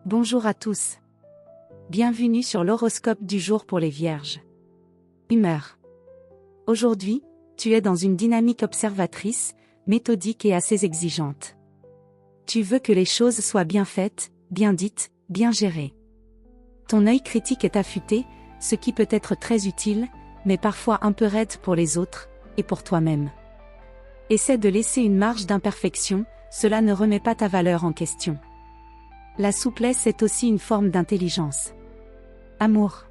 Bonjour à tous. Bienvenue sur l'horoscope du jour pour les Vierges. Humeur. Aujourd'hui, tu es dans une dynamique observatrice, méthodique et assez exigeante. Tu veux que les choses soient bien faites, bien dites, bien gérées. Ton œil critique est affûté, ce qui peut être très utile, mais parfois un peu raide pour les autres, et pour toi-même. Essaie de laisser une marge d'imperfection, cela ne remet pas ta valeur en question. La souplesse est aussi une forme d'intelligence. Amour.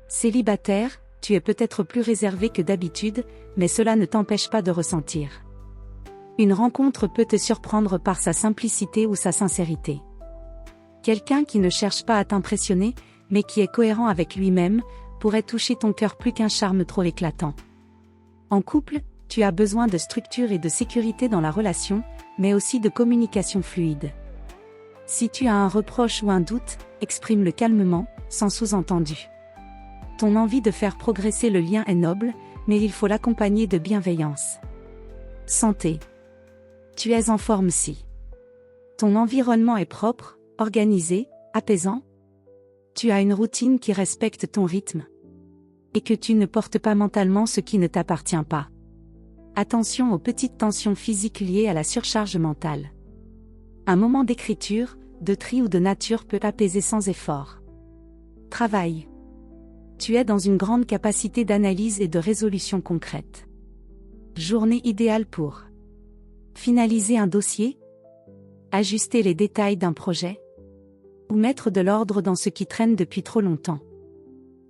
Célibataire, tu es peut-être plus réservé que d'habitude, mais cela ne t'empêche pas de ressentir. Une rencontre peut te surprendre par sa simplicité ou sa sincérité. Quelqu'un qui ne cherche pas à t'impressionner, mais qui est cohérent avec lui-même, pourrait toucher ton cœur plus qu'un charme trop éclatant. En couple, tu as besoin de structure et de sécurité dans la relation, mais aussi de communication fluide. Si tu as un reproche ou un doute, exprime-le calmement, sans sous-entendu. Ton envie de faire progresser le lien est noble, mais il faut l'accompagner de bienveillance. Santé. Tu es en forme si ton environnement est propre, organisé, apaisant. Tu as une routine qui respecte ton rythme. Et que tu ne portes pas mentalement ce qui ne t'appartient pas. Attention aux petites tensions physiques liées à la surcharge mentale. Un moment d'écriture, de tri ou de nature peut apaiser sans effort. Travail. Tu es dans une grande capacité d'analyse et de résolution concrète. Journée idéale pour finaliser un dossier, ajuster les détails d'un projet, ou mettre de l'ordre dans ce qui traîne depuis trop longtemps.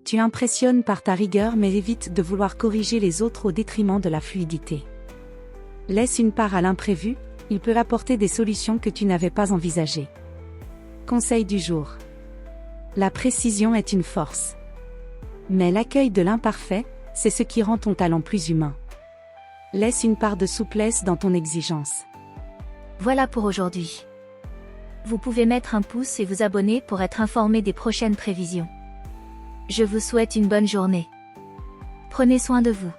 Tu impressionnes par ta rigueur mais évite de vouloir corriger les autres au détriment de la fluidité. Laisse une part à l'imprévu, il peut apporter des solutions que tu n'avais pas envisagées. Conseil du jour. La précision est une force. Mais l'accueil de l'imparfait, c'est ce qui rend ton talent plus humain. Laisse une part de souplesse dans ton exigence. Voilà pour aujourd'hui. Vous pouvez mettre un pouce et vous abonner pour être informé des prochaines prévisions. Je vous souhaite une bonne journée. Prenez soin de vous.